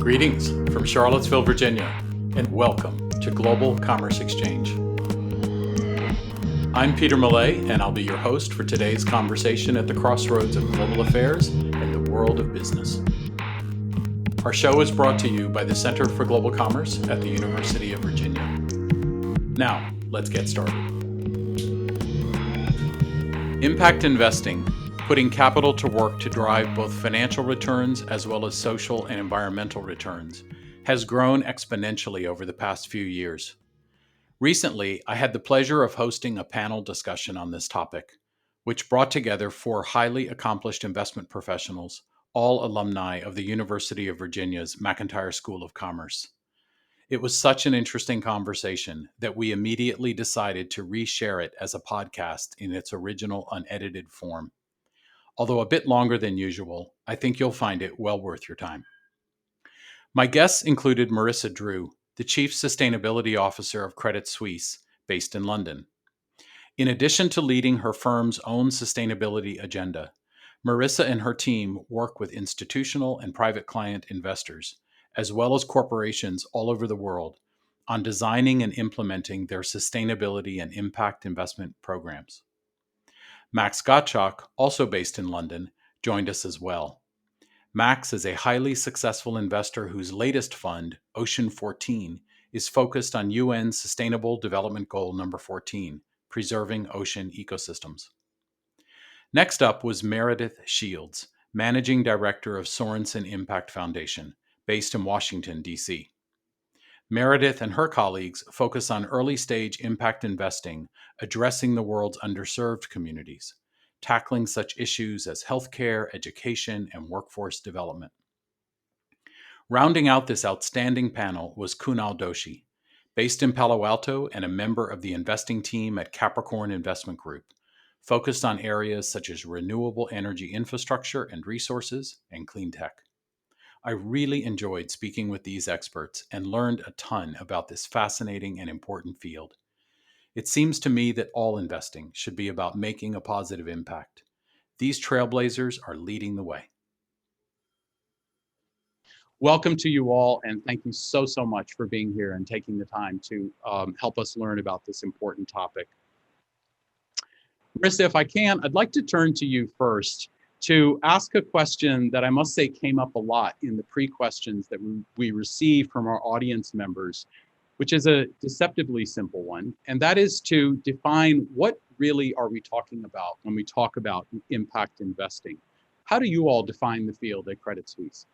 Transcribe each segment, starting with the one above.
Greetings from Charlottesville, Virginia, and welcome to Global Commerce Exchange. I'm Peter Maillet, and I'll be your host for today's conversation at the crossroads of global affairs and the world of business. Our show is brought to you by the Center for Global Commerce at the University of Virginia. Now, let's get started. Impact investing, putting capital to work to drive both financial returns as well as social and environmental returns, has grown exponentially over the past few years. Recently, I had the pleasure of hosting a panel discussion on this topic, which brought together 4 highly accomplished investment professionals, all alumni of the University of Virginia's McIntire School of Commerce. It was such an interesting conversation that we immediately decided to reshare it as a podcast in its original unedited form. Although a bit longer than usual, I think you'll find it well worth your time. My guests included Marisa Drew, the Chief Sustainability Officer of Credit Suisse, based in London. In addition to leading her firm's own sustainability agenda, Marisa and her team work with institutional and private client investors, as well as corporations all over the world, on designing and implementing their sustainability and impact investment programs. Max Gottschalk, also based in London, joined us as well. Max is a highly successful investor whose latest fund, Ocean 14, is focused on UN Sustainable Development Goal number 14, preserving ocean ecosystems. Next up was Meredith Shields, Managing Director of Sorenson Impact Foundation, based in Washington, D.C. Meredith and her colleagues focus on early-stage impact investing, addressing the world's underserved communities, tackling such issues as healthcare, education, and workforce development. Rounding out this outstanding panel was Kunal Doshi, based in Palo Alto and a member of the investing team at Capricorn Investment Group, focused on areas such as renewable energy infrastructure and resources and clean tech. I really enjoyed speaking with these experts and learned a ton about this fascinating and important field. It seems to me that all investing should be about making a positive impact. These trailblazers are leading the way. Welcome to you all, and thank you so much for being here and taking the time to help us learn about this important topic. Marisa, if I can, I'd like to turn to you first to ask a question that I must say came up a lot in the pre-questions that we received from our audience members, which is a deceptively simple one, and that is to define what really are we talking about when we talk about impact investing. How do you all define the field at Credit Suisse?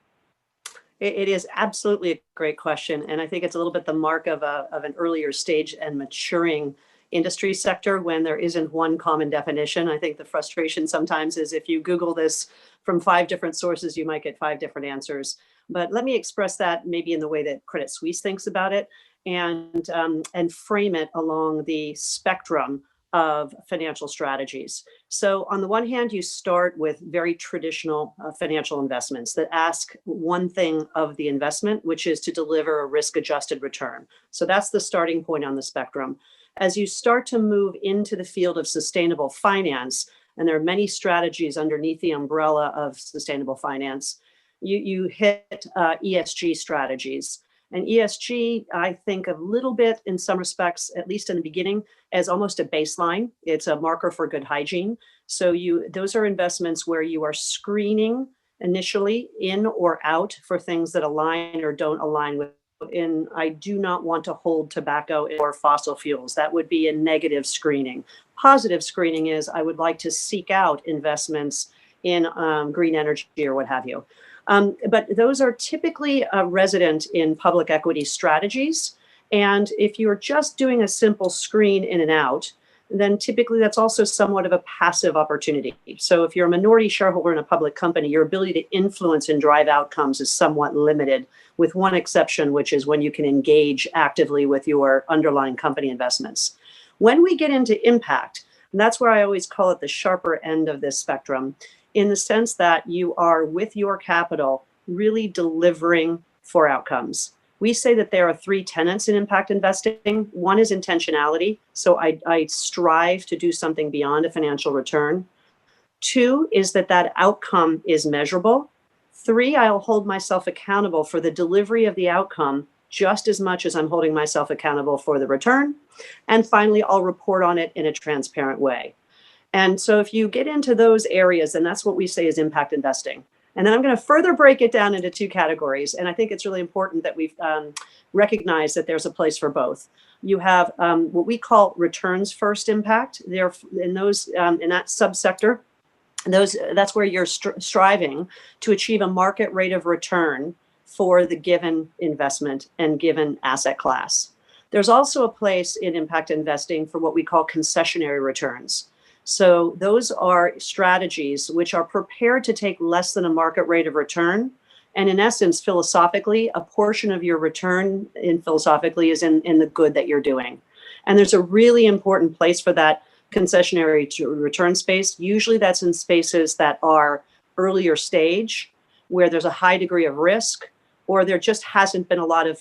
It is absolutely a great question, and I think it's a little bit the mark of an earlier stage and maturing industry sector when there isn't one common definition. I think the frustration sometimes is if you Google this from 5 different sources, you might get 5 different answers. But let me express that maybe in the way that Credit Suisse thinks about it and frame it along the spectrum of financial strategies. So on the one hand, you start with very traditional financial investments that ask one thing of the investment, which is to deliver a risk-adjusted return. So that's the starting point on the spectrum. As you start to move into the field of sustainable finance, and there are many strategies underneath the umbrella of sustainable finance, you hit ESG strategies. And ESG, I think a little bit in some respects, at least in the beginning, as almost a baseline. It's a marker for good hygiene. So those are investments where you are screening initially in or out for things that align or don't align with. And I do not want to hold tobacco or fossil fuels. That would be a negative screening. Positive screening is I would like to seek out investments in green energy or what have you. But those are typically resident in public equity strategies. And if you're just doing a simple screen in and out, then typically that's also somewhat of a passive opportunity. So if you're a minority shareholder in a public company, your ability to influence and drive outcomes is somewhat limited, with one exception, which is when you can engage actively with your underlying company investments. When we get into impact, and that's where I always call it the sharper end of this spectrum, in the sense that you are with your capital really delivering for outcomes. We say that there are 3 tenets in impact investing. One is intentionality. So I strive to do something beyond a financial return. 2 is that outcome is measurable. 3, I'll hold myself accountable for the delivery of the outcome just as much as I'm holding myself accountable for the return. And finally, I'll report on it in a transparent way. And so if you get into those areas, then that's what we say is impact investing. And then I'm going to further break it down into 2 categories. And I think it's really important that we've recognized that there's a place for both. You have what we call returns first impact. There in those in that subsector, that's where you're striving to achieve a market rate of return for the given investment and given asset class. There's also a place in impact investing for what we call concessionary returns. So those are strategies which are prepared to take less than a market rate of return. And in essence, philosophically, a portion of your return philosophically is in the good that you're doing. And there's a really important place for that concessionary return space. Usually that's in spaces that are earlier stage, where there's a high degree of risk, or there just hasn't been a lot of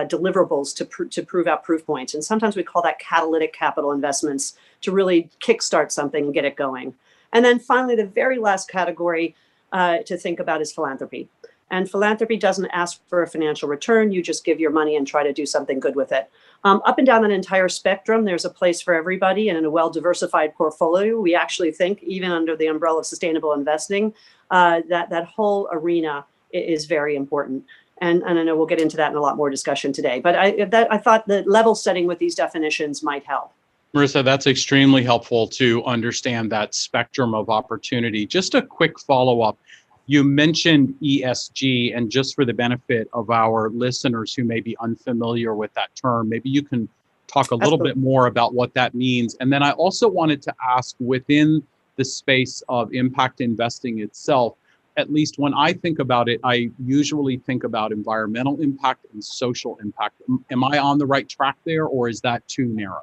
deliverables to prove out proof points. And sometimes we call that catalytic capital investments, to really kickstart something and get it going. And then finally, the very last category to think about is philanthropy. And philanthropy doesn't ask for a financial return. You just give your money and try to do something good with it. Up and down that entire spectrum, there's a place for everybody. And in a well-diversified portfolio, we actually think, even under the umbrella of sustainable investing, that whole arena is very important. And I know we'll get into that in a lot more discussion today. But I thought the level setting with these definitions might help. Marisa, that's extremely helpful to understand that spectrum of opportunity. Just a quick follow-up. You mentioned ESG, and just for the benefit of our listeners who may be unfamiliar with that term, maybe you can talk a little bit more about what that means. And then I also wanted to ask, within the space of impact investing itself, at least when I think about it, I usually think about environmental impact and social impact. Am I on the right track there, or is that too narrow?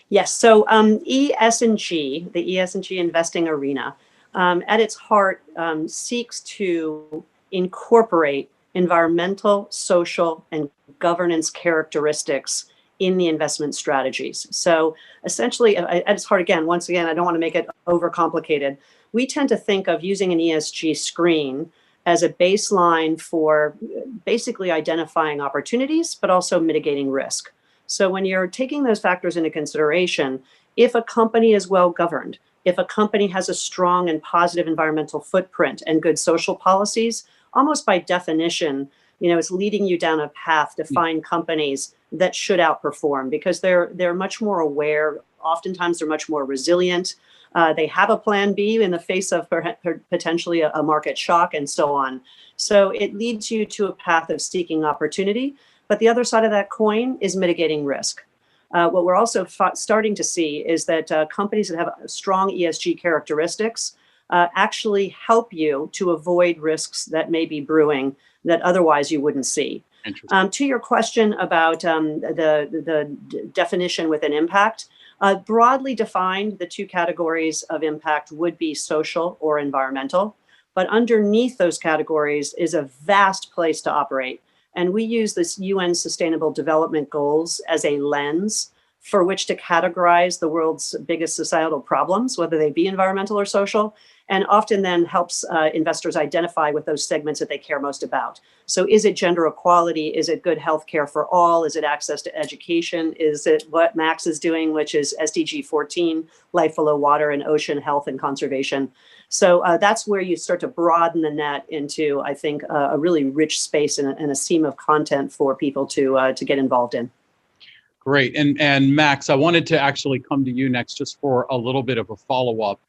Yes. So ESG, the ESG investing arena, at its heart, seeks to incorporate environmental, social, and governance characteristics in the investment strategies. So essentially, at its heart, once again, I don't want to make it overcomplicated. We tend to think of using an ESG screen as a baseline for basically identifying opportunities, but also mitigating risk. So when you're taking those factors into consideration, if a company is well governed, if a company has a strong and positive environmental footprint and good social policies, almost by definition, it's leading you down a path to find companies that should outperform, because they're much more aware. Oftentimes they're much more resilient. They have a plan B in the face of potentially a market shock, and so on. So it leads you to a path of seeking opportunity. But the other side of that coin is mitigating risk. What we're also starting to see is that companies that have strong ESG characteristics actually help you to avoid risks that may be brewing that otherwise you wouldn't see. To your question about the definition within impact, broadly defined, the 2 categories of impact would be social or environmental. But underneath those categories is a vast place to operate. And we use this UN Sustainable Development Goals as a lens for which to categorize the world's biggest societal problems, whether they be environmental or social, and often then helps investors identify with those segments that they care most about. So is it gender equality? Is it good health care for all? Is it access to education? Is it what Max is doing, which is SDG 14, life below water and ocean health and conservation? So that's where you start to broaden the net into, I think, a really rich space and a seam of content for people to get involved in. Great. And Max, I wanted to actually come to you next just for a little bit of a follow-up.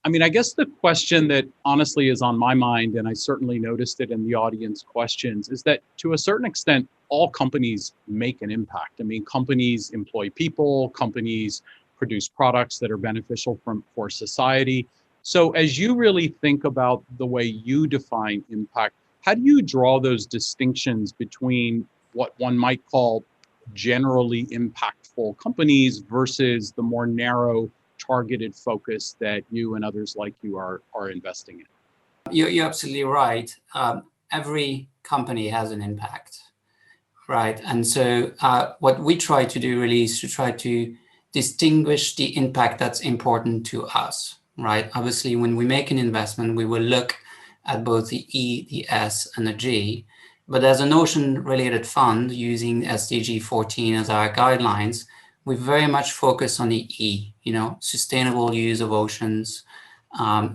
I mean, I guess the question that honestly is on my mind, and I certainly noticed it in the audience questions, is that to a certain extent, all companies make an impact. I mean, companies employ people, companies produce products that are beneficial for society. So as you really think about the way you define impact, how do you draw those distinctions between what one might call generally impactful companies versus the more narrow targeted focus that you and others like you are investing in? You're absolutely right. Every company has an impact, right? And so what we try to do really is to try to distinguish the impact that's important to us, right? Obviously, when we make an investment, we will look at both the E, the S, and the G. But as an ocean-related fund using SDG 14 as our guidelines, we very much focus on the E, sustainable use of oceans,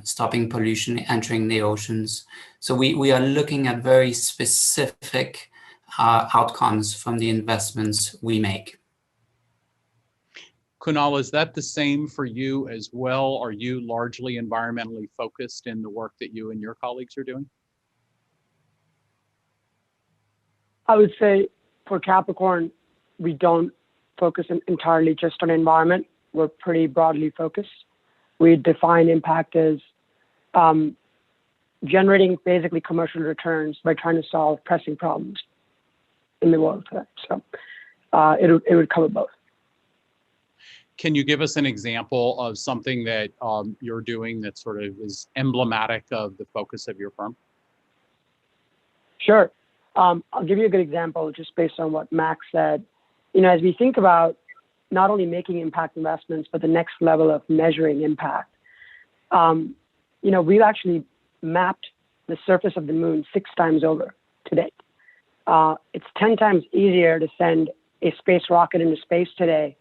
stopping pollution entering the oceans. So we are looking at very specific outcomes from the investments we make. Kunal, is that the same for you as well? Are you largely environmentally focused in the work that you and your colleagues are doing? I would say for Capricorn, we don't focus entirely just on environment. We're pretty broadly focused. We define impact as generating basically commercial returns by trying to solve pressing problems in the world today. So it would cover both. Can you give us an example of something that you're doing that sort of is emblematic of the focus of your firm? Sure. I'll give you a good example just based on what Max said. As we think about not only making impact investments, but the next level of measuring impact, we've actually mapped the surface of the moon 6 times over to date. It's 10 times easier to send a space rocket into space today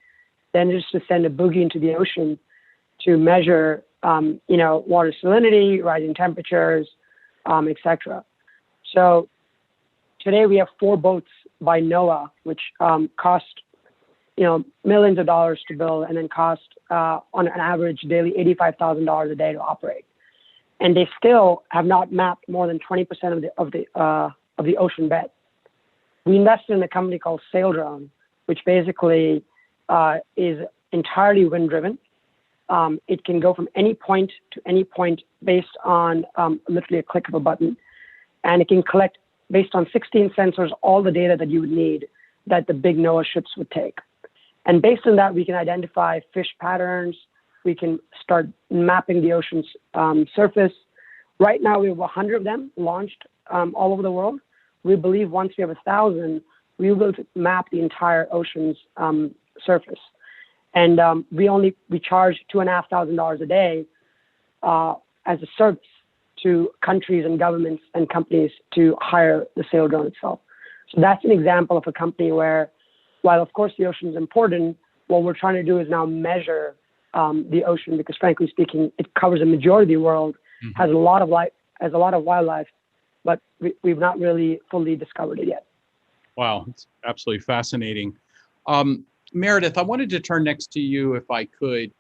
than just to send a boogie into the ocean to measure, water salinity, rising temperatures, etc. So today we have 4 boats by NOAA, which cost, millions of dollars to build, and then cost on an average daily $85,000 a day to operate. And they still have not mapped more than 20% of the ocean bed. We invested in a company called Saildrone, which basically is entirely wind-driven. It can go from any point to any point based on literally a click of a button, and it can collect, based on 16 sensors, all the data that you would need that the big NOAA ships would take. And based on that, we can identify fish patterns. We can start mapping the ocean's surface. Right now, we have 100 of them launched all over the world. We believe once we have 1,000, we will map the entire ocean's surface. And we charge $2,500 a day as a service to countries and governments and companies to hire the Saildrone itself. So that's an example of a company where, while of course the ocean is important, what we're trying to do is now measure the ocean, because frankly speaking, it covers a majority of the world, has a lot of life, has a lot of wildlife, but we've not really fully discovered it yet. Wow, it's absolutely fascinating. Meredith, I wanted to turn next to you if I could.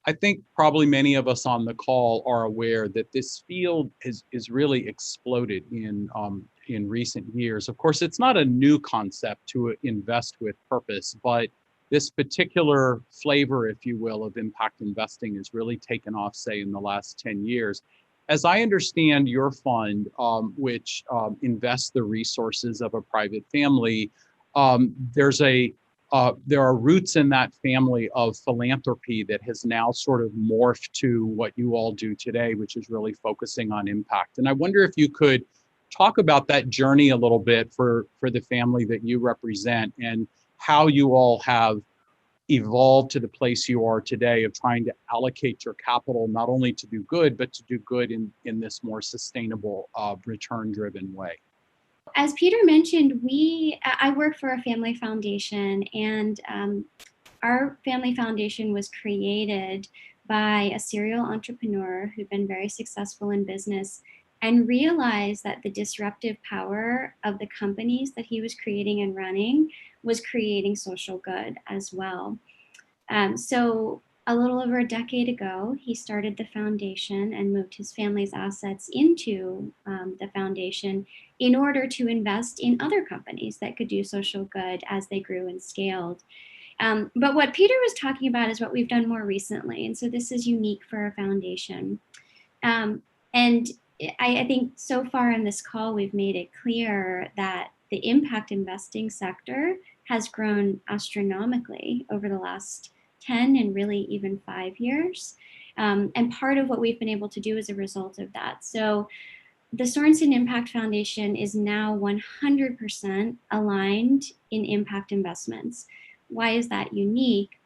I think probably many of us on the call are aware that this field is really exploded in recent years. Of course, it's not a new concept to invest with purpose, but this particular flavor, if you will, of impact investing has really taken off, say, in the last 10 years. As I understand your fund, which invests the resources of a private family, there are roots in that family of philanthropy that has now sort of morphed to what you all do today, which is really focusing on impact. And I wonder if you could talk about that journey a little bit for the family that you represent, and how you all have evolved to the place you are today of trying to allocate your capital not only to do good, but to do good in this more sustainable, return-driven way. As Peter mentioned, I work for a family foundation, and our family foundation was created by a serial entrepreneur who'd been very successful in business and realized that the disruptive power of the companies that he was creating and running was creating social good as well. So a little over a decade ago, he started the foundation and moved his family's assets into the foundation in order to invest in other companies that could do social good as they grew and scaled. But what Peter was talking about is what we've done more recently. And so this is unique for our foundation. And I think so far in this call, we've made it clear that the impact investing sector has grown astronomically over the last 10 and really even 5 years. And part of what we've been able to do as a result of that. So the Sorenson Impact Foundation is now 100% aligned in impact investments. Why is that unique?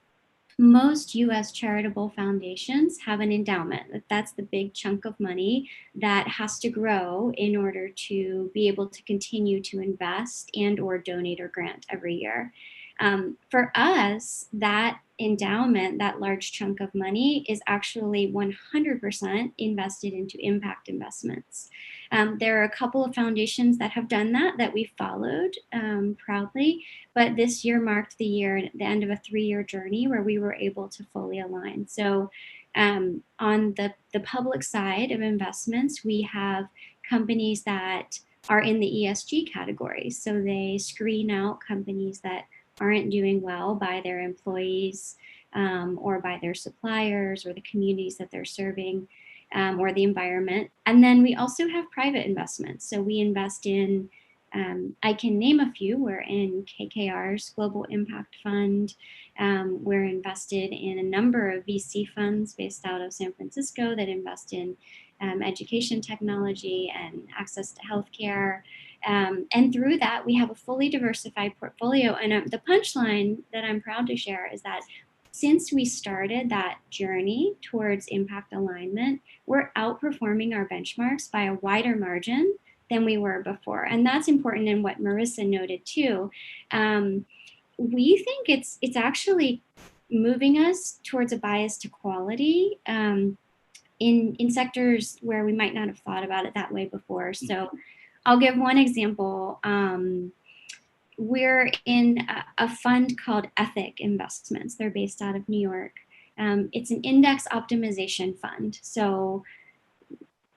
most US charitable foundations have an endowment. That's the big chunk of money that has to grow in order to be able to continue to invest and or donate or grant every year. For us, that endowment, that large chunk of money, is actually 100% invested into impact investments. There are a couple of foundations that have done that we followed proudly, but this year marked the end of a 3-year journey where we were able to fully align. So on the public side of investments, we have companies that are in the ESG category. So they screen out companies that aren't doing well by their employees or by their suppliers or the communities that they're serving or the environment. And then we also have private investments. So we invest in, I can name a few. We're in KKR's Global Impact Fund. We're invested in a number of VC funds based out of San Francisco that invest in education technology and access to healthcare. And through that, we have a fully diversified portfolio. And the punchline that I'm proud to share is that since we started that journey towards impact alignment, we're outperforming our benchmarks by a wider margin than we were before. And that's important in what Marisa noted too. We think it's actually moving us towards a bias to quality in sectors where we might not have thought about it that way before. So I'll give one example. We're in a fund called Ethic Investments. They're based out of New York. It's an index optimization fund. So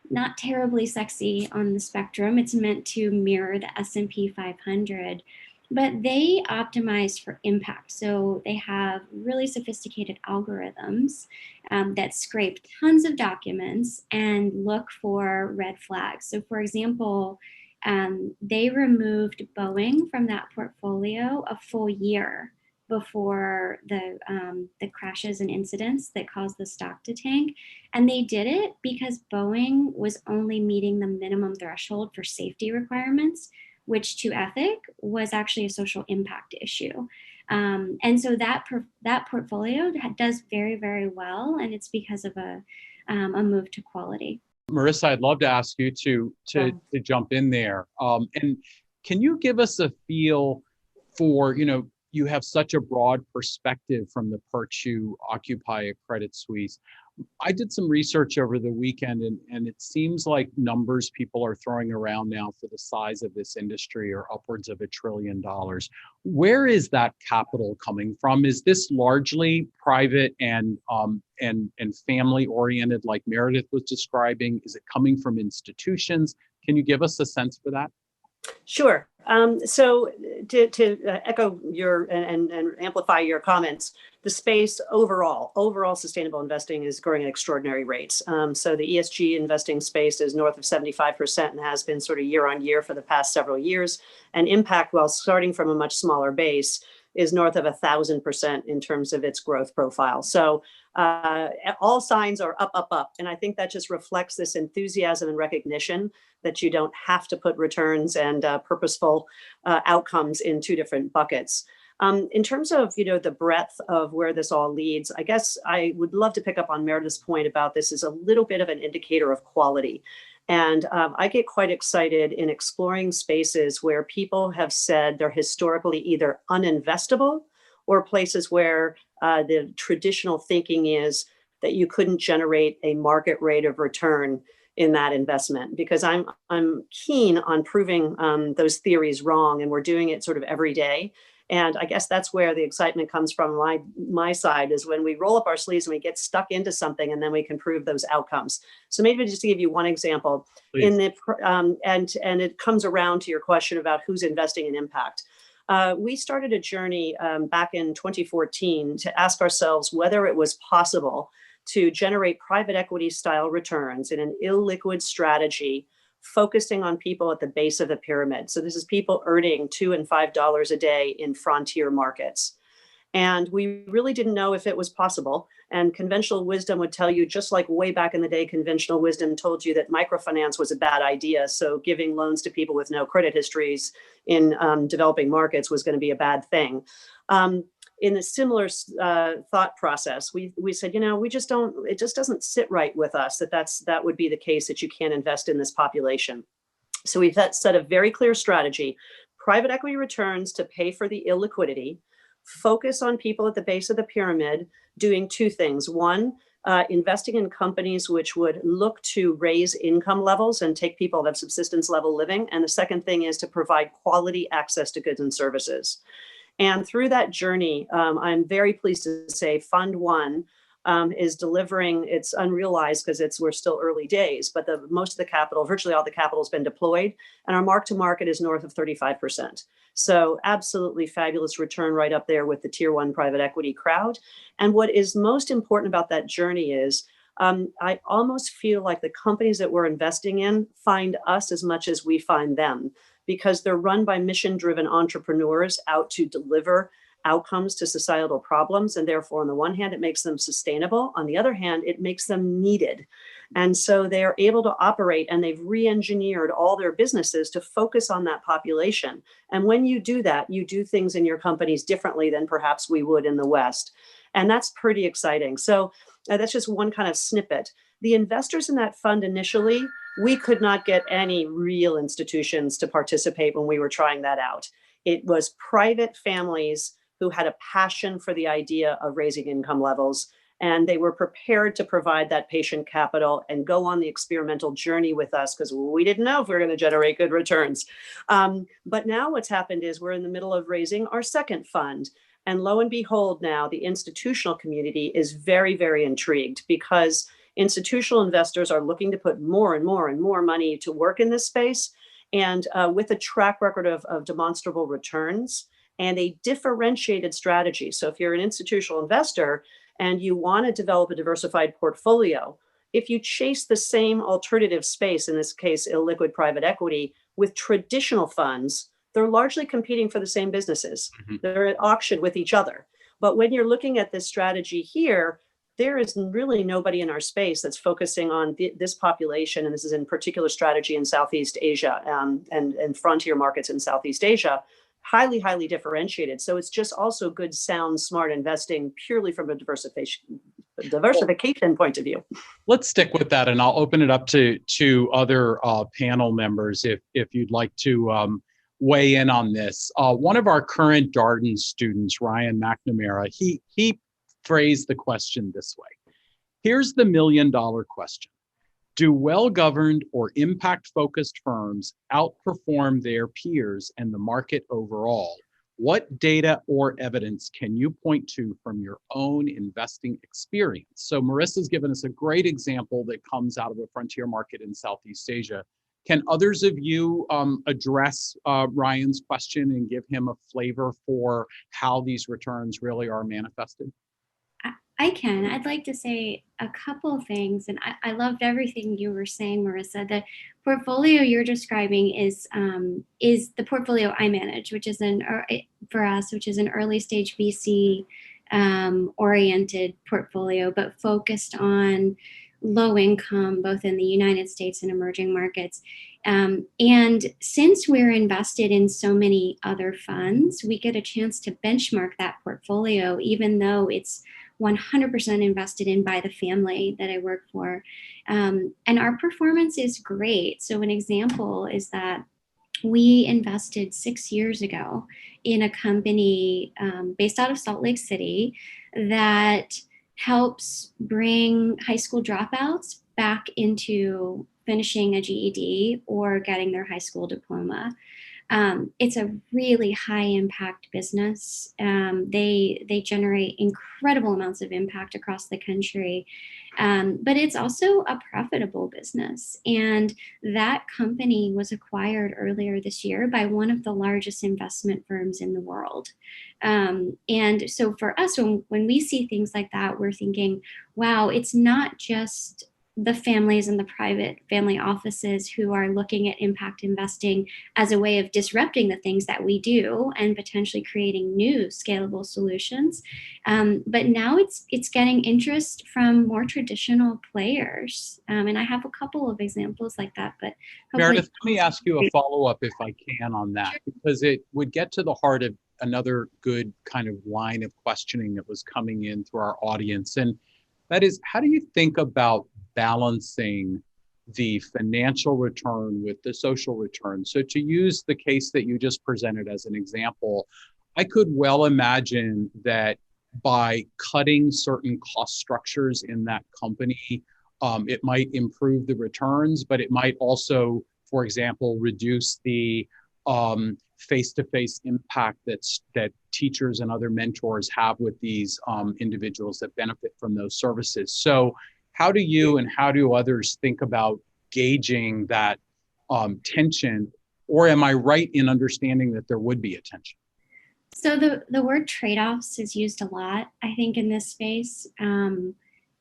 not terribly sexy on the spectrum. It's meant to mirror the S&P 500, but they optimize for impact. So they have really sophisticated algorithms that scrape tons of documents and look for red flags. So for example, they removed Boeing from that portfolio a full year before the crashes and incidents that caused the stock to tank. And they did it because Boeing was only meeting the minimum threshold for safety requirements, which to Ethic was actually a social impact issue. And so that portfolio does very, very well. And it's because of a move to quality. Marisa, I'd love to ask you to jump in there. And can you give us a feel for, you have such a broad perspective from the perch you occupy at Credit Suisse. I did some research over the weekend, and it seems like numbers people are throwing around now for the size of this industry are upwards of $1 trillion. Where is that capital coming from? Is this largely private and family oriented, like Meredith was describing? Is it coming from institutions? Can you give us a sense for that? Sure. So to echo your and amplify your comments, the space overall sustainable investing is growing at extraordinary rates. So the ESG investing space is north of 75% and has been sort of year on year for the past several years. And impact, while starting from a much smaller base, is north of 1,000% in terms of its growth profile. So all signs are up. And I think that just reflects this enthusiasm and recognition that you don't have to put returns and purposeful outcomes in two different buckets. In terms of, the breadth of where this all leads, I guess I would love to pick up on Meredith's point about this as a little bit of an indicator of quality. And I get quite excited in exploring spaces where people have said they're historically either uninvestable or places where the traditional thinking is that you couldn't generate a market rate of return in that investment, because I'm keen on proving those theories wrong, and we're doing it sort of every day. And I guess that's where the excitement comes from my side, is when we roll up our sleeves and we get stuck into something, and then we can prove those outcomes. So maybe just to give you one example, please. In the and it comes around to your question about who's investing in impact. We started a journey back in 2014 to ask ourselves whether it was possible to generate private equity style returns in an illiquid strategy, focusing on people at the base of the pyramid. So this is people earning $2 and $5 a day in frontier markets. And we really didn't know if it was possible. And conventional wisdom would tell you, just like way back in the day, conventional wisdom told you that microfinance was a bad idea. So giving loans to people with no credit histories in developing markets was going to be a bad thing. in a similar thought process, we said, we just don't, it just doesn't sit right with us that would be the case, that you can't invest in this population. So we've set a very clear strategy: private equity returns to pay for the illiquidity, focus on people at the base of the pyramid, doing two things. One, investing in companies which would look to raise income levels and take people out of subsistence level living. And the second thing is to provide quality access to goods and services. And through that journey, I'm very pleased to say Fund One is delivering. It's unrealized because we're still early days, but most of the capital, virtually all the capital, has been deployed, and our mark to market is north of 35%. So absolutely fabulous return, right up there with the tier one private equity crowd. And what is most important about that journey is I almost feel like the companies that we're investing in find us as much as we find them, because they're run by mission-driven entrepreneurs out to deliver outcomes to societal problems. And therefore, on the one hand, it makes them sustainable. On the other hand, it makes them needed. And so they're able to operate, and they've re-engineered all their businesses to focus on that population. And when you do that, you do things in your companies differently than perhaps we would in the West. And that's pretty exciting. So that's just one kind of snippet. The investors in that fund initially, we could not get any real institutions to participate when we were trying that out. It was private families who had a passion for the idea of raising income levels, and they were prepared to provide that patient capital and go on the experimental journey with us, because we didn't know if we were going to generate good returns. But now what's happened is we're in the middle of raising our second fund. And lo and behold, now the institutional community is very, very intrigued, because institutional investors are looking to put more and more and more money to work in this space. And with a track record of demonstrable returns and a differentiated strategy. So if you're an institutional investor and you want to develop a diversified portfolio, if you chase the same alternative space, in this case, illiquid private equity, with traditional funds, they're largely competing for the same businesses. Mm-hmm. They're at auction with each other. But when you're looking at this strategy here, there is really nobody in our space that's focusing on this population. And this is in particular strategy in Southeast Asia and frontier markets in Southeast Asia, highly, highly differentiated. So it's just also good, sound, smart investing purely from a diversification point of view. Let's stick with that, and I'll open it up to other panel members if you'd like to weigh in on this. One of our current Darden students, Ryan McNamara, he phrased the question this way. Here's the $1 million question. Do well-governed or impact-focused firms outperform their peers and the market overall? What data or evidence can you point to from your own investing experience? So Marisa's given us a great example that comes out of a frontier market in Southeast Asia. Can others of you address Ryan's question and give him a flavor for how these returns really are manifested? I can. I'd like to say a couple of things, and I loved everything you were saying, Marisa. The portfolio you're describing is the portfolio I manage, which is an early stage VC oriented portfolio, but focused on low income, both in the United States and emerging markets. And since we're invested in so many other funds, we get a chance to benchmark that portfolio, even though it's 100% invested in by the family that I work for. And our performance is great. So an example is that we invested 6 years ago in a company based out of Salt Lake City that helps bring high school dropouts back into finishing a GED or getting their high school diploma. It's a really high impact business. They generate incredible amounts of impact across the country, but it's also a profitable business. And that company was acquired earlier this year by one of the largest investment firms in the world. And so for us, when we see things like that, we're thinking, wow, it's not just the families and the private family offices who are looking at impact investing as a way of disrupting the things that we do and potentially creating new scalable solutions. But now it's getting interest from more traditional players. And I have a couple of examples like that, but Meredith, let me ask you a follow-up if I can on that, because it would get to the heart another good kind of line of questioning that was coming in through our audience. And that is, how do you think about balancing the financial return with the social return? So to use the case that you just presented as an example, I could well imagine that by cutting certain cost structures in that company, it might improve the returns, but it might also, for example, reduce the face-to-face impact that teachers and other mentors have with these individuals that benefit from those services. So how do you and how do others think about gauging that tension? Or am I right in understanding that there would be a tension? So the word trade-offs is used a lot, I think, in this space. And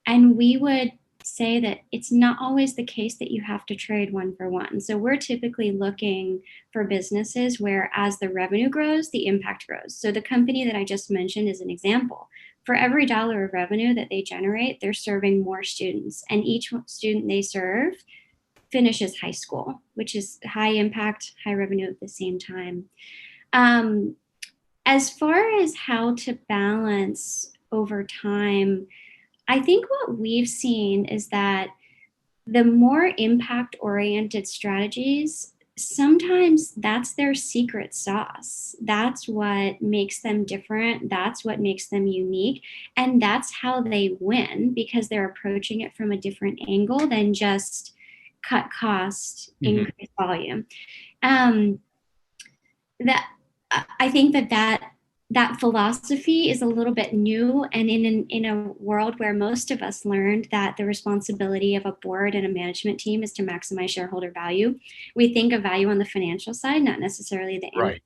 we would say that it's not always the case that you have to trade one for one. So we're typically looking for businesses where as the revenue grows, the impact grows. So the company that I just mentioned is an example. For every dollar of revenue that they generate, they're serving more students. And each student they serve finishes high school, which is high impact, high revenue at the same time. As far as how to balance over time, I think what we've seen is that the more impact-oriented strategies, sometimes that's their secret sauce. That's what makes them different. That's what makes them unique. And that's how they win, because they're approaching it from a different angle than just cut cost, increase volume. I think that philosophy is a little bit new, and in a world where most of us learned that the responsibility of a board and a management team is to maximize shareholder value, we think of value on the financial side, not necessarily the impact.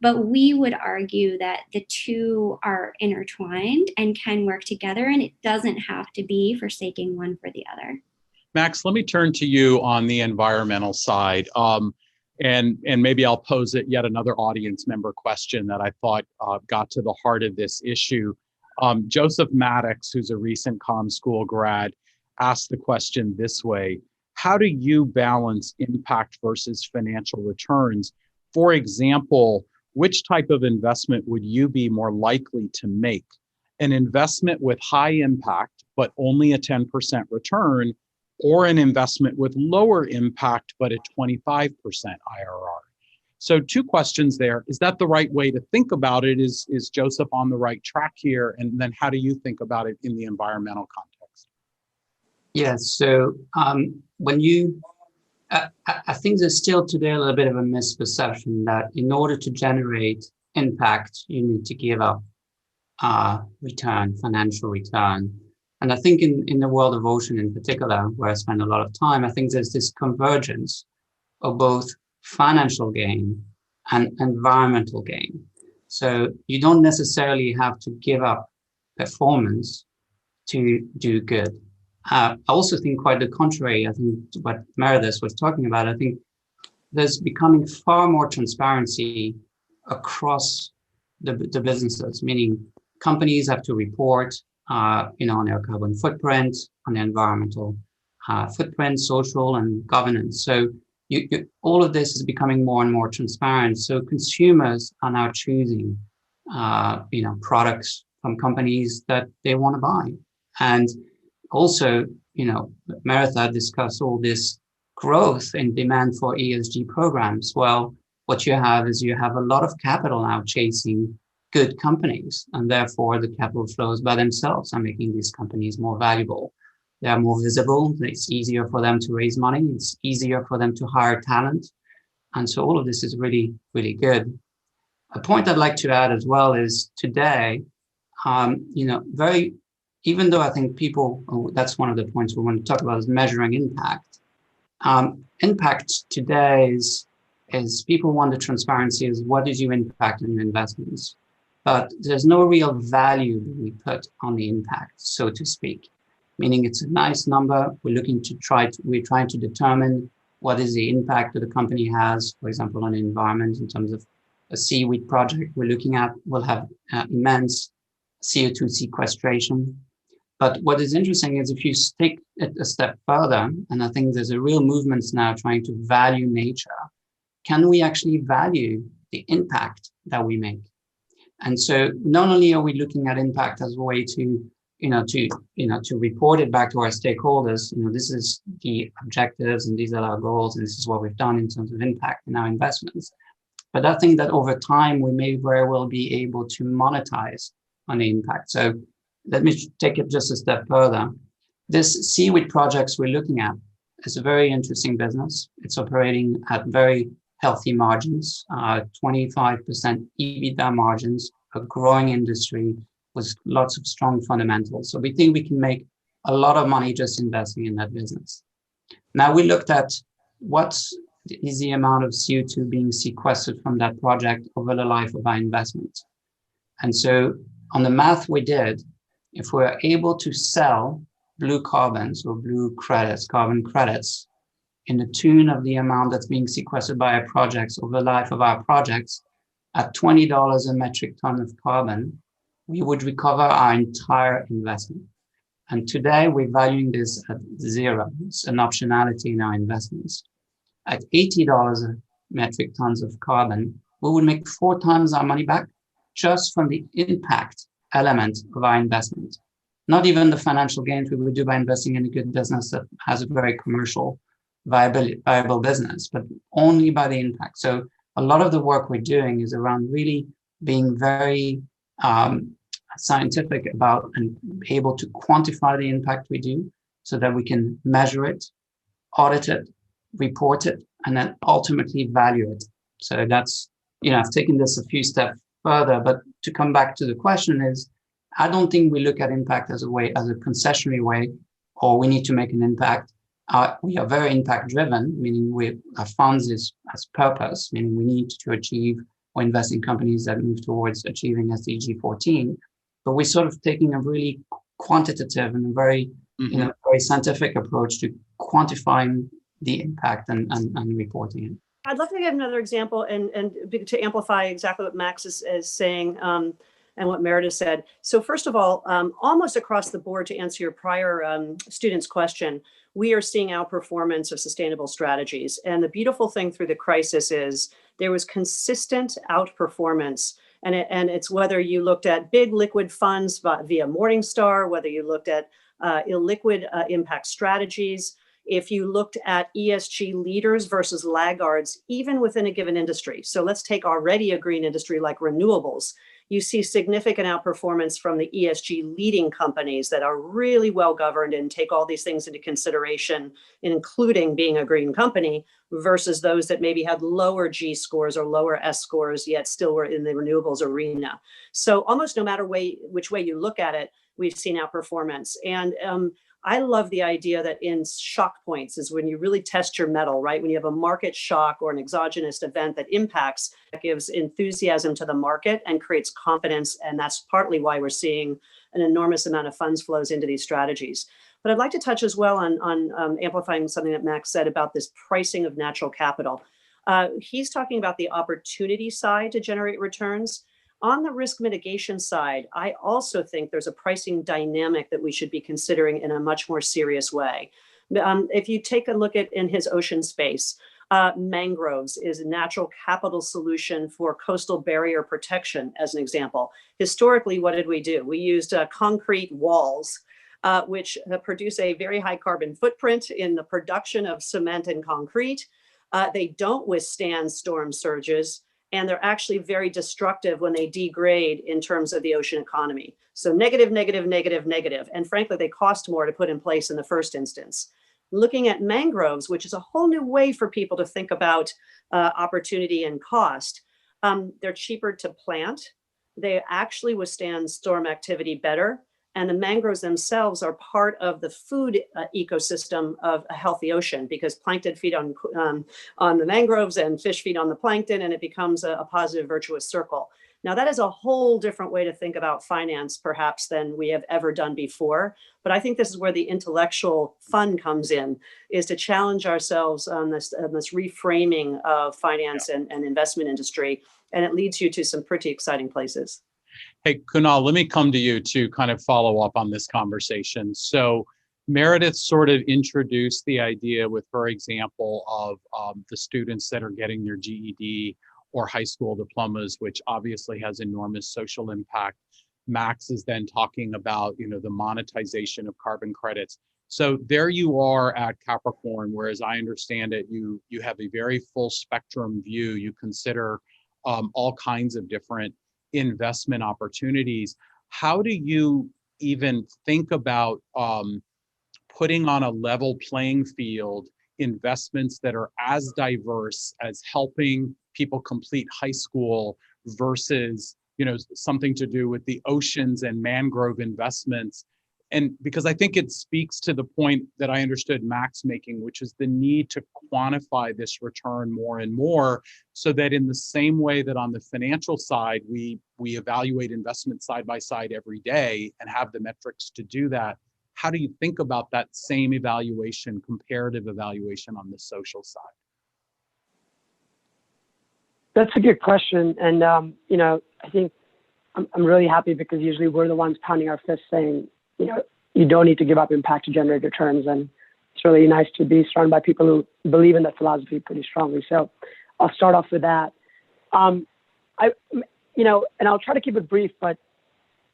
But we would argue that the two are intertwined and can work together, and it doesn't have to be forsaking one for the other. Max, let me turn to you on the environmental side. And maybe I'll pose it yet another audience member question that I thought got to the heart of this issue. Joseph Maddox, who's a recent comm school grad, asked the question this way: how do you balance impact versus financial returns? For example, which type of investment would you be more likely to make? An investment with high impact, but only a 10% return, or an investment with lower impact, but a 25% IRR? So 2 questions there. Is that the right way to think about it? Is Joseph on the right track here? And then how do you think about it in the environmental context? Yes, so when you, I think there's still today a little bit of a misperception that in order to generate impact, you need to give up return, financial return. And I think in the world of ocean in particular, where I spend a lot of time, I think there's this convergence of both financial gain and environmental gain. So you don't necessarily have to give up performance to do good. I also think quite the contrary. I think what Meredith was talking about, I think there's becoming far more transparency across the businesses, meaning companies have to report on their carbon footprint, on their environmental footprint, social and governance. So all of this is becoming more and more transparent. So consumers are now choosing, products from companies that they want to buy. And also, Meredith discussed all this growth in demand for ESG programs. Well, what you have is you have a lot of capital now chasing good companies, and therefore the capital flows by themselves are making these companies more valuable. They are more visible. It's easier for them to raise money. It's easier for them to hire talent. And so all of this is really, really good. A point I'd like to add as well is today, even though I think that's one of the points we want to talk about is measuring impact. Impact today is people want the transparency is what is your impact in your investments? But there's no real value that we put on the impact, so to speak. Meaning it's a nice number. We're trying to determine what is the impact that the company has, for example, on the environment in terms of a seaweed project we're looking at will have immense CO2 sequestration. But what is interesting is if you take it a step further, and I think there's a real movement now trying to value nature, can we actually value the impact that we make? And so not only are we looking at impact as a way to report it back to our stakeholders, this is the objectives and these are our goals and this is what we've done in terms of impact in our investments. But I think that over time, we may very well be able to monetize on the impact. So let me take it just a step further. This seaweed projects we're looking at is a very interesting business. It's operating at very healthy margins, 25% EBITDA margins, a growing industry with lots of strong fundamentals. So we think we can make a lot of money just investing in that business. Now we looked at what is the amount of CO2 being sequestered from that project over the life of our investment. And so on the math we did, if we're able to sell blue carbons or blue credits, carbon credits, in the tune of the amount that's being sequestered by our projects over the life of our projects, at $20 a metric ton of carbon, we would recover our entire investment. And today we're valuing this at zero. It's an optionality in our investments. At $80 a metric tons of carbon, we would make 4 times our money back just from the impact element of our investment. Not even the financial gains we would do by investing in a good business that has a very commercial, viable business, but only by the impact. So a lot of the work we're doing is around really being very scientific about and able to quantify the impact we do so that we can measure it, audit it, report it, and then ultimately value it. So that's, I've taken this a few steps further, but to come back to the question is, I don't think we look at impact as a concessionary way, or we need to make an impact. We are very impact driven, meaning our funds is as purpose, meaning we need to achieve or invest in companies that move towards achieving SDG 14. But we're sort of taking a really quantitative and a very, very scientific approach to quantifying the impact and reporting it. I'd love to give another example and to amplify exactly what Max is saying and what Meredith said. So first of all, almost across the board, to answer your prior student's question, we are seeing outperformance of sustainable strategies. And the beautiful thing through the crisis is there was consistent outperformance. And it's whether you looked at big liquid funds via Morningstar, whether you looked at illiquid impact strategies, if you looked at ESG leaders versus laggards, even within a given industry. So let's take already a green industry like renewables. You see significant outperformance from the ESG leading companies that are really well governed and take all these things into consideration, including being a green company, versus those that maybe had lower G scores or lower S scores, yet still were in the renewables arena. So almost no matter which way you look at it, we've seen outperformance. And I love the idea that in shock points is when you really test your mettle, right? When you have a market shock or an exogenous event that impacts, that gives enthusiasm to the market and creates confidence. And that's partly why we're seeing an enormous amount of funds flows into these strategies. But I'd like to touch as well on amplifying something that Max said about this pricing of natural capital. He's talking about the opportunity side to generate returns. On the risk mitigation side, I also think there's a pricing dynamic that we should be considering in a much more serious way. If you take a look at in his ocean space, mangroves is a natural capital solution for coastal barrier protection, as an example. Historically, what did we do? We used concrete walls, which produce a very high carbon footprint in the production of cement and concrete. They don't withstand storm surges, and they're actually very destructive when they degrade in terms of the ocean economy. So negative, negative, negative, negative. And frankly, they cost more to put in place in the first instance. Looking at mangroves, which is a whole new way for people to think about opportunity and cost, they're cheaper to plant. They actually withstand storm activity better. And the mangroves themselves are part of the food ecosystem of a healthy ocean, because plankton feed on the mangroves and fish feed on the plankton, and it becomes a positive, virtuous circle. Now, that is a whole different way to think about finance, perhaps, than we have ever done before. But I think this is where the intellectual fun comes in, is to challenge ourselves on this reframing of finance and investment industry. And it leads you to some pretty exciting places. Hey, Kunal, let me come to you to kind of follow up on this conversation. So Meredith sort of introduced the idea with her example of the students that are getting their GED or high school diplomas, which obviously has enormous social impact. Max is then talking about, the monetization of carbon credits. So there you are at Capricorn, whereas I understand it, you have a very full spectrum view. You consider all kinds of different investment opportunities. How do you even think about putting on a level playing field investments that are as diverse as helping people complete high school versus, something to do with the oceans and mangrove investments? And because I think it speaks to the point that I understood Max making, which is the need to quantify this return more and more, so that in the same way that on the financial side, we evaluate investments side by side every day and have the metrics to do that. How do you think about that same evaluation, comparative evaluation on the social side? That's a good question. And, I think I'm really happy because usually we're the ones pounding our fists saying, you don't need to give up impact to generate returns. And it's really nice to be surrounded by people who believe in that philosophy pretty strongly. So I'll start off with that. And I'll try to keep it brief, but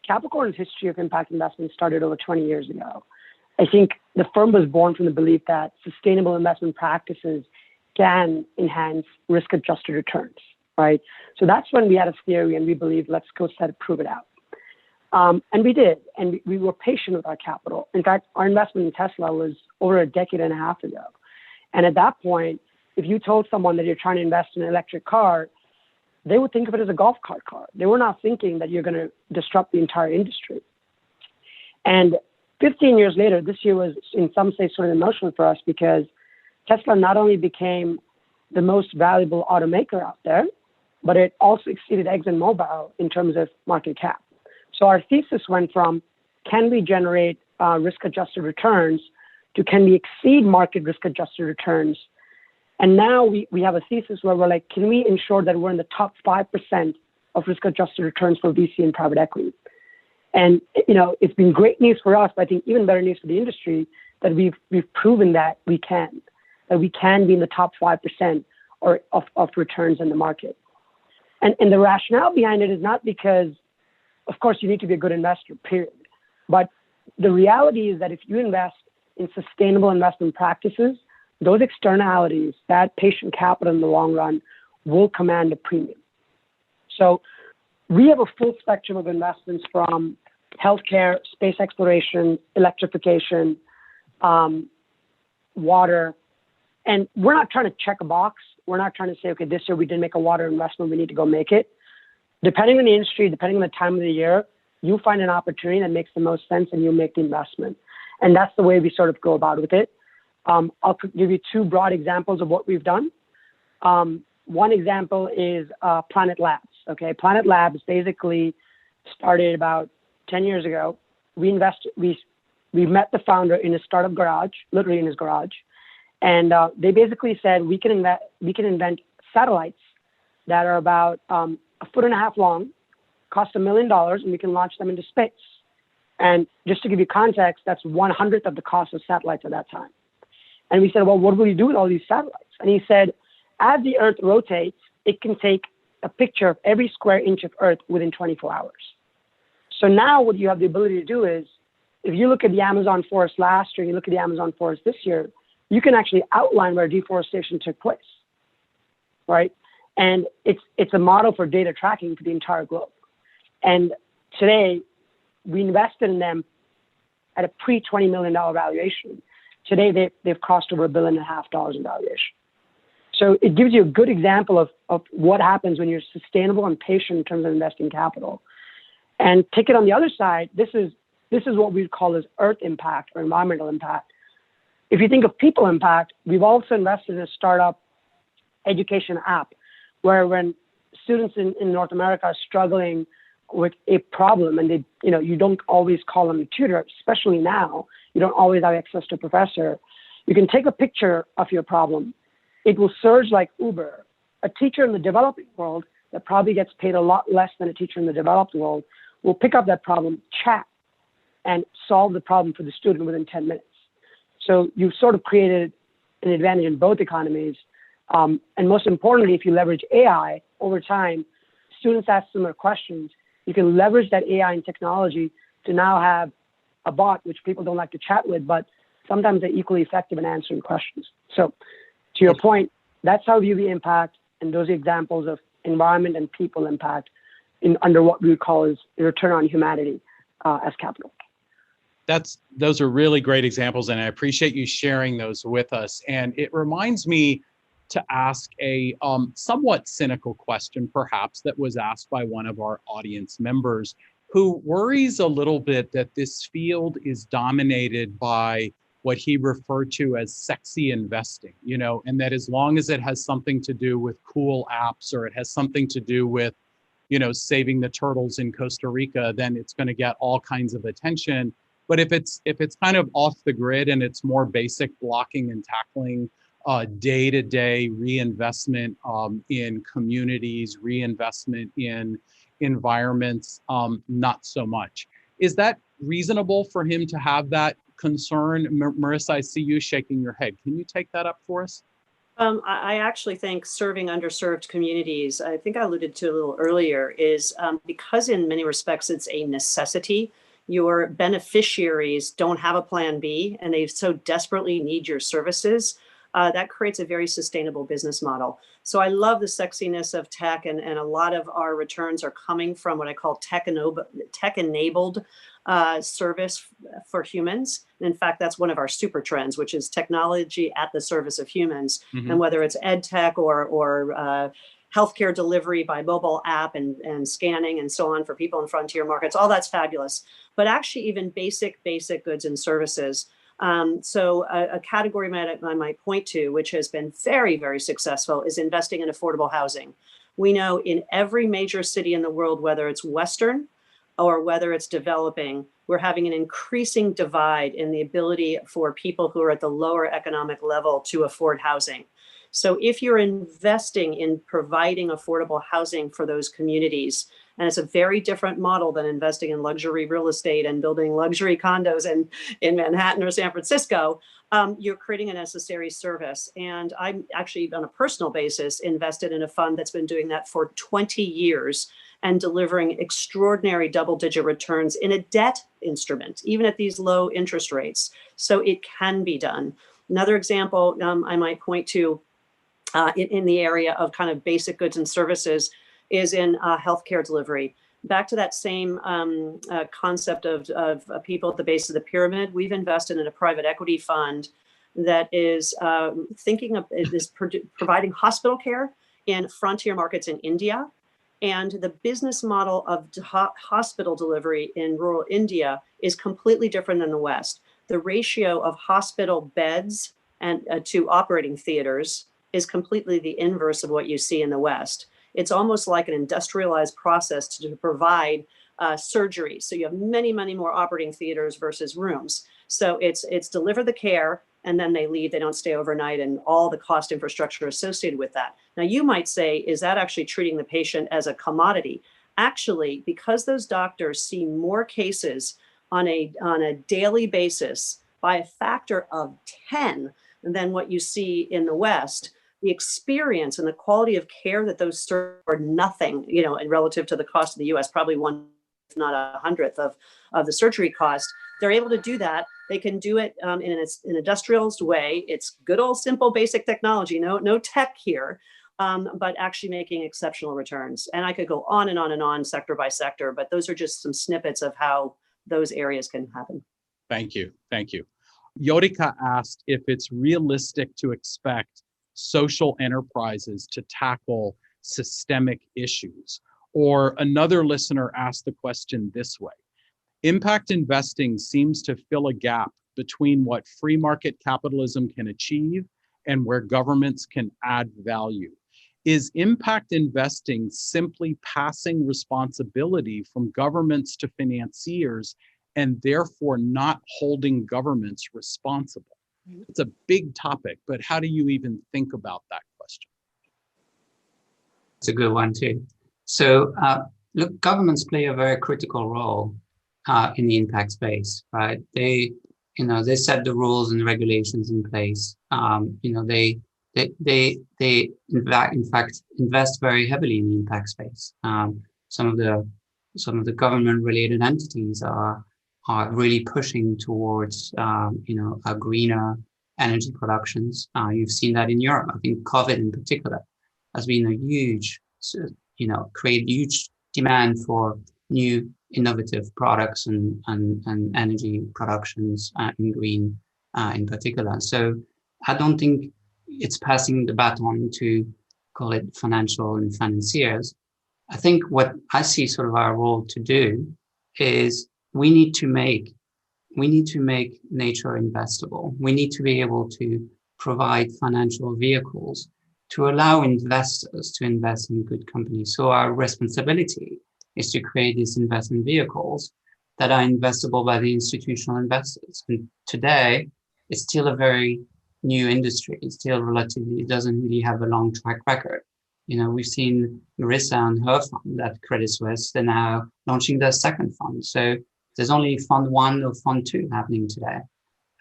Capricorn's history of impact investing started over 20 years ago. I think the firm was born from the belief that sustainable investment practices can enhance risk-adjusted returns, right? So that's when we had a theory and we believed, let's go set it, prove it out. And we did, and we were patient with our capital. In fact, our investment in Tesla was over a decade and a half ago. And at that point, if you told someone that you're trying to invest in an electric car, they would think of it as a golf cart car. They were not thinking that you're going to disrupt the entire industry. And 15 years later, this year was in some sense sort of emotional for us because Tesla not only became the most valuable automaker out there, but it also exceeded ExxonMobil in terms of market cap. So our thesis went from, can we generate risk-adjusted returns to can we exceed market risk-adjusted returns? And now we have a thesis where we're like, can we ensure that we're in the top 5% of risk-adjusted returns for VC and private equity? And, it's been great news for us, but I think even better news for the industry that we've proven that we can be in the top 5% of returns in the market. And the rationale behind it is not because, of course, you need to be a good investor, period. But the reality is that if you invest in sustainable investment practices, those externalities, that patient capital in the long run, will command a premium. So we have a full spectrum of investments from healthcare, space exploration, electrification, water. And we're not trying to check a box. We're not trying to say, okay, this year we didn't make a water investment, we need to go make it. Depending on the industry, depending on the time of the year, you find an opportunity that makes the most sense and you make the investment. And that's the way we sort of go about with it. I'll give you two broad examples of what we've done. One example is Planet Labs. Okay, Planet Labs basically started about 10 years ago. We met the founder in his startup garage, literally in his garage, and they basically said we can invent satellites that are about 1.5 feet long, cost $1 million, and we can launch them into space. And just to give you context, that's 1/100th of the cost of satellites at that time. And we said, well, what will you do with all these satellites? And he said, as the Earth rotates, it can take a picture of every square inch of Earth within 24 hours. So now what you have the ability to do is, if you look at the Amazon forest last year, you look at the Amazon forest this year, you can actually outline where deforestation took place, right? And it's a model for data tracking for the entire globe. And today, we invested in them at a pre-$20 million valuation. Today, they've crossed over $1.5 billion in valuation. So it gives you a good example of what happens when you're sustainable and patient in terms of investing capital. And take it on the other side, this is what we call as earth impact or environmental impact. If you think of people impact, we've also invested in a startup education app where when students in North America are struggling with a problem and you don't always call them a tutor, especially now, you don't always have access to a professor. You can take a picture of your problem. It will surge like Uber. A teacher in the developing world that probably gets paid a lot less than a teacher in the developed world will pick up that problem, chat, and solve the problem for the student within 10 minutes. So you've sort of created an advantage in both economies And most importantly, if you leverage AI over time, students ask similar questions. You can leverage that AI and technology to now have a bot, which people don't like to chat with, but sometimes they're equally effective in answering questions. So to your point, that's how we view the impact, and those are examples of environment and people impact under what we would call as return on humanity as capital. Those are really great examples, and I appreciate you sharing those with us. And it reminds me to ask a somewhat cynical question, perhaps, that was asked by one of our audience members, who worries a little bit that this field is dominated by what he referred to as sexy investing, and that as long as it has something to do with cool apps, or it has something to do with, saving the turtles in Costa Rica, then it's going to get all kinds of attention. But if it's kind of off the grid and it's more basic blocking and tackling, day-to-day reinvestment in communities, reinvestment in environments, not so much. Is that reasonable for him to have that concern? Marisa, I see you shaking your head. Can you take that up for us? I actually think serving underserved communities, I think I alluded to a little earlier, is because in many respects it's a necessity. Your beneficiaries don't have a plan B, and they so desperately need your services. That creates a very sustainable business model. So I love the sexiness of tech, and a lot of our returns are coming from what I call tech-enabled service for humans. And in fact, that's one of our super trends, which is technology at the service of humans. Mm-hmm. And whether it's ed tech or healthcare delivery by mobile app and scanning and so on for people in frontier markets, all that's fabulous. But actually even basic goods and services. So a category I might point to, which has been very, very successful, is investing in affordable housing. We know in every major city in the world, whether it's Western or whether it's developing, we're having an increasing divide in the ability for people who are at the lower economic level to afford housing. So if you're investing in providing affordable housing for those communities, and it's a very different model than investing in luxury real estate and building luxury condos in Manhattan or San Francisco, you're creating a necessary service. And I'm actually, on a personal basis, invested in a fund that's been doing that for 20 years and delivering extraordinary double-digit returns in a debt instrument, even at these low interest rates. So it can be done. Another example I might point to in the area of kind of basic goods and services is in healthcare delivery. Back to that same concept of people at the base of the pyramid, we've invested in a private equity fund that is providing hospital care in frontier markets in India. And the business model of hospital delivery in rural India is completely different than the West. The ratio of hospital beds and to operating theaters is completely the inverse of what you see in the West. It's almost like an industrialized process to provide surgery. So you have many, many more operating theaters versus rooms. So it's deliver the care and then they leave, they don't stay overnight, and all the cost infrastructure associated with that. Now you might say, is that actually treating the patient as a commodity? Actually, because those doctors see more cases on a daily basis by a factor of 10 than what you see in the West, the experience and the quality of care that those serve are nothing, and relative to the cost of the US, probably one, if not a hundredth of the surgery cost. They're able to do that. They can do it in an industrialized way. It's good old simple basic technology, no tech here, but actually making exceptional returns. And I could go on and on and on sector by sector, but those are just some snippets of how those areas can happen. Thank you. Yorika asked if it's realistic to expect social enterprises to tackle systemic issues. Or another listener asked the question this way: impact investing seems to fill a gap between what free market capitalism can achieve and where governments can add value. Is impact investing simply passing responsibility from governments to financiers and therefore not holding governments responsible? It's a big topic, but how do you even think about that question? It's a good one too. So look, governments play a very critical role in the impact space, right? They set the rules and regulations in place. They they in fact invest very heavily in the impact space. Some of the government-related entities are really pushing towards a greener energy productions. You've seen that in Europe. I think COVID in particular has been a huge, create huge demand for new innovative products and energy productions in green in particular. So I don't think it's passing the baton to call it financial and financiers. I think what I see sort of our role to do is we need to make nature investable. We need to be able to provide financial vehicles to allow investors to invest in good companies. So our responsibility is to create these investment vehicles that are investable by the institutional investors. And today, it's still a very new industry. It's still relatively, it doesn't really have a long track record. We've seen Marisa and her fund at Credit Suisse. They're now launching their second fund. So there's only fund 1 or fund 2 happening today.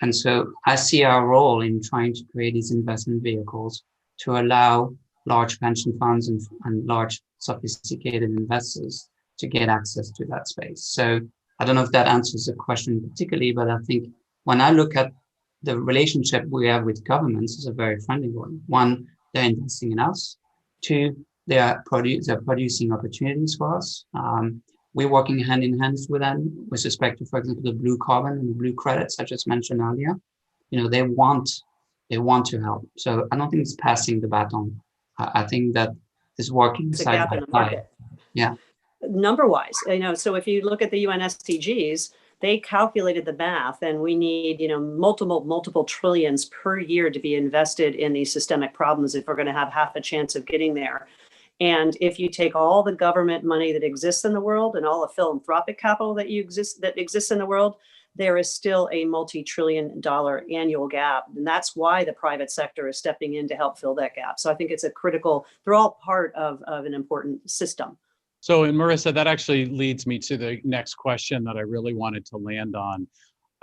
And so I see our role in trying to create these investment vehicles to allow large pension funds and large sophisticated investors to get access to that space. So I don't know if that answers the question particularly, but I think when I look at the relationship we have with governments, is a very friendly one. 1, they're investing in us. 2, they're producing opportunities for us. We're working hand in hand with them with respect to, for example, the blue carbon and the blue credits I just mentioned earlier. They want to help. So I don't think it's passing the baton. I think that is working It's a side gap by in the side. market. Yeah. Number-wise, so if you look at the UN SDGs, they calculated the math, and we need, multiple trillions per year to be invested in these systemic problems if we're going to have half a chance of getting there. And if you take all the government money that exists in the world and all the philanthropic capital that exists in the world, there is still a multi-trillion-dollar annual gap. And that's why the private sector is stepping in to help fill that gap. So I think it's they're all part of an important system. So, and Marisa, that actually leads me to the next question that I really wanted to land on.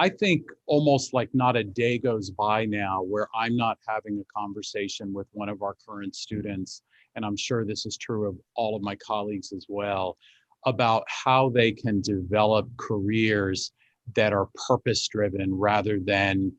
I think almost like not a day goes by now where I'm not having a conversation with one of our current students, and I'm sure this is true of all of my colleagues as well, about how they can develop careers that are purpose-driven rather than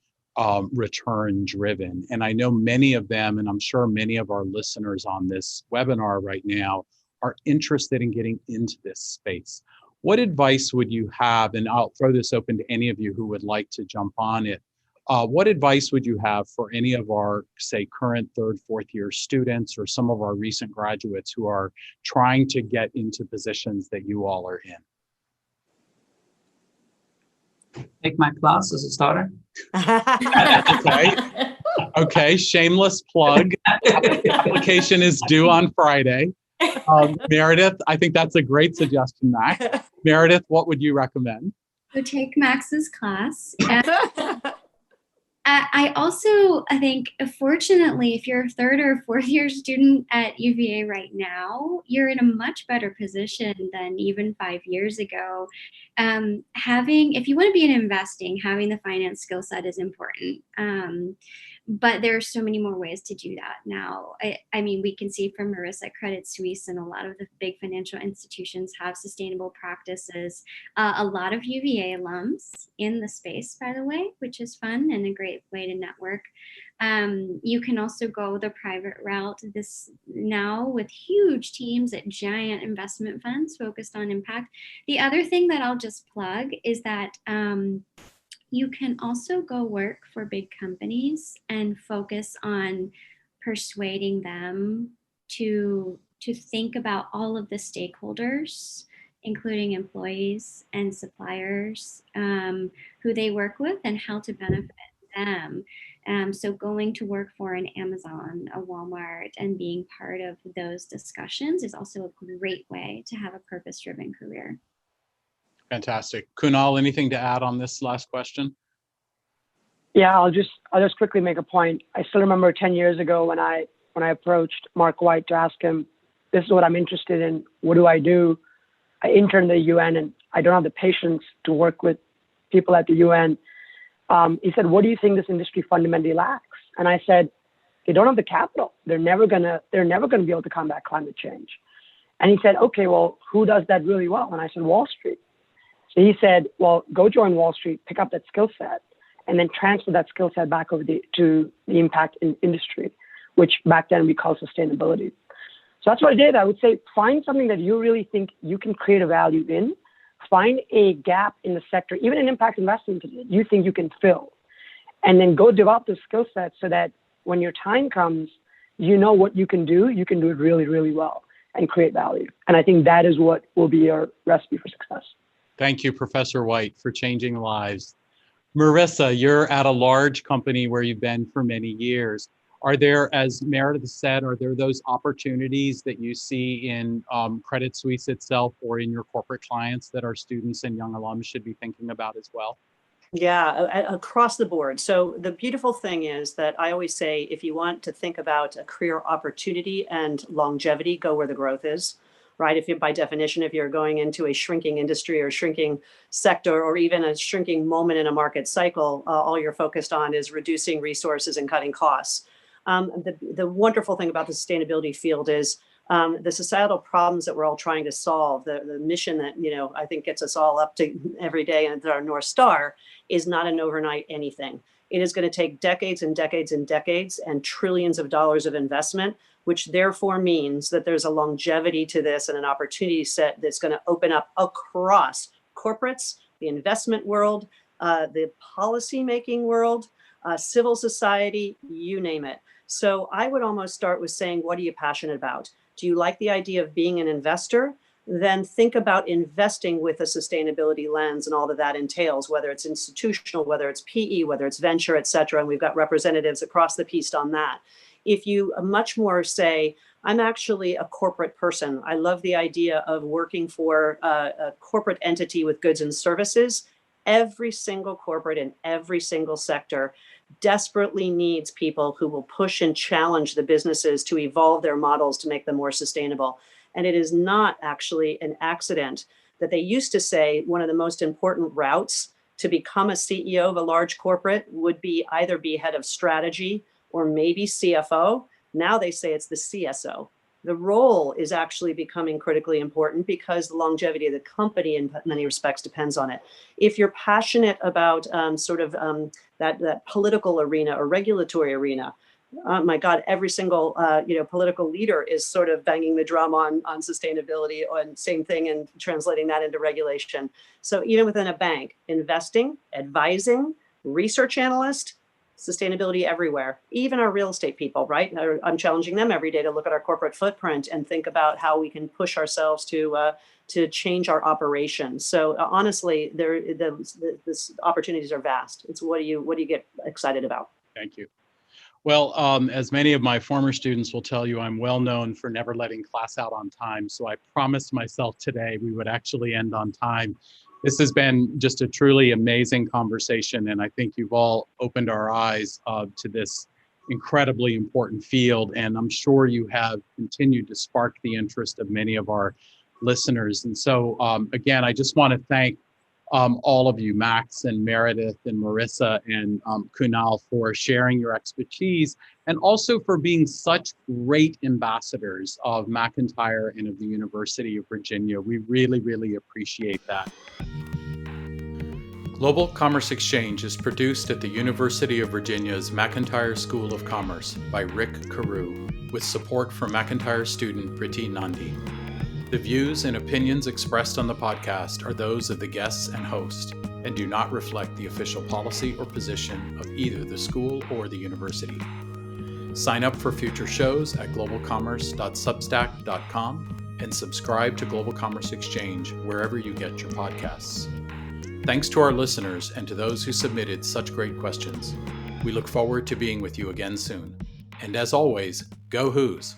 return-driven. And I know many of them, and I'm sure many of our listeners on this webinar right now are interested in getting into this space. What advice would you have, and I'll throw this open to any of you who would like to jump on it, what advice would you have for any of our, say, current 3rd, 4th year students or some of our recent graduates who are trying to get into positions that you all are in? Take my class as a starter. Okay, shameless plug. Application is due on Friday. Meredith, I think that's a great suggestion, Max. Meredith, what would you recommend? So take Max's class. I think, fortunately, if you're a 3rd or 4th year student at UVA right now, you're in a much better position than even 5 years ago. If you want to be in investing, having the finance skill set is important. But there are so many more ways to do that now. I mean, we can see from Marisa, Credit Suisse, and a lot of the big financial institutions have sustainable practices. A lot of UVA alums in the space, by the way, which is fun and a great way to network. You can also go the private route this now with huge teams at giant investment funds focused on impact. The other thing that I'll just plug is that you can also go work for big companies and focus on persuading them to think about all of the stakeholders, including employees and suppliers who they work with and how to benefit them. So going to work for an Amazon, a Walmart, and being part of those discussions is also a great way to have a purpose-driven career. Fantastic. Kunal, anything to add on this last question? Yeah, I'll just quickly make a point. I still remember 10 years ago when I approached Mark White to ask him, this is what I'm interested in. What do I do? I interned at the UN and I don't have the patience to work with people at the UN. He said, what do you think this industry fundamentally lacks? And I said, they don't have the capital. They're never gonna be able to combat climate change. And he said, okay, well, who does that really well? And I said, Wall Street. So he said, well, go join Wall Street, pick up that skill set, and then transfer that skill set back over to the impact industry, which back then we called sustainability. So that's what I did. I would say find something that you really think you can create a value in. Find a gap in the sector, even in impact investing, you think you can fill. And then go develop the skill set so that when your time comes, you know what you can do. You can do it really, really well and create value. And I think that is what will be your recipe for success. Thank you, Professor White, for changing lives. Marisa, you're at a large company where you've been for many years. Are there, as Meredith said, are there those opportunities that you see in Credit Suisse itself or in your corporate clients that our students and young alums should be thinking about as well? Yeah, across the board. So the beautiful thing is that I always say, if you want to think about a career opportunity and longevity, go where the growth is, right? If you, by definition, if you're going into a shrinking industry or shrinking sector or even a shrinking moment in a market cycle, all you're focused on is reducing resources and cutting costs. The wonderful thing about the sustainability field is the societal problems that we're all trying to solve, the mission that, I think gets us all up to every day and our North Star is not an overnight anything. It is going to take decades and decades and decades and trillions of dollars of investment, which therefore means that there's a longevity to this and an opportunity set that's going to open up across corporates, the investment world, the policymaking world, civil society, you name it. So I would almost start with saying, what are you passionate about? Do you like the idea of being an investor? Then think about investing with a sustainability lens and all that that entails, whether it's institutional, whether it's PE, whether it's venture, et cetera. And we've got representatives across the piece on that. If you much more say, I'm actually a corporate person. I love the idea of working for a corporate entity with goods and services. Every single corporate in every single sector desperately needs people who will push and challenge the businesses to evolve their models to make them more sustainable. And it is not actually an accident that they used to say one of the most important routes to become a CEO of a large corporate would be either be head of strategy or maybe CFO. Now they say it's the CSO. The role is actually becoming critically important because the longevity of the company in many respects depends on it. If you're passionate about that political arena or regulatory arena, oh my God, every single political leader is sort of banging the drum on sustainability and same thing and translating that into regulation. So even within a bank, investing, advising, research analyst, sustainability everywhere, even our real estate people, right? I'm challenging them every day to look at our corporate footprint and think about how we can push ourselves to change our operations. So honestly, the opportunities are vast. It's what do you get excited about? Thank you. Well, as many of my former students will tell you, I'm well known for never letting class out on time. So I promised myself today we would actually end on time. This has been just a truly amazing conversation, and I think you've all opened our eyes to this incredibly important field, and I'm sure you have continued to spark the interest of many of our listeners. And so, again, I just want to thank all of you, Max and Meredith and Marisa and Kunal, for sharing your expertise and also for being such great ambassadors of McIntire and of the University of Virginia. We really, really appreciate that. Global Commerce Exchange is produced at the University of Virginia's McIntire School of Commerce by Rick Carew, with support from McIntire student Priti Nandi. The views and opinions expressed on the podcast are those of the guests and host and do not reflect the official policy or position of either the school or the university. Sign up for future shows at globalcommerce.substack.com and subscribe to Global Commerce Exchange wherever you get your podcasts. Thanks to our listeners and to those who submitted such great questions. We look forward to being with you again soon. And as always, go Who's!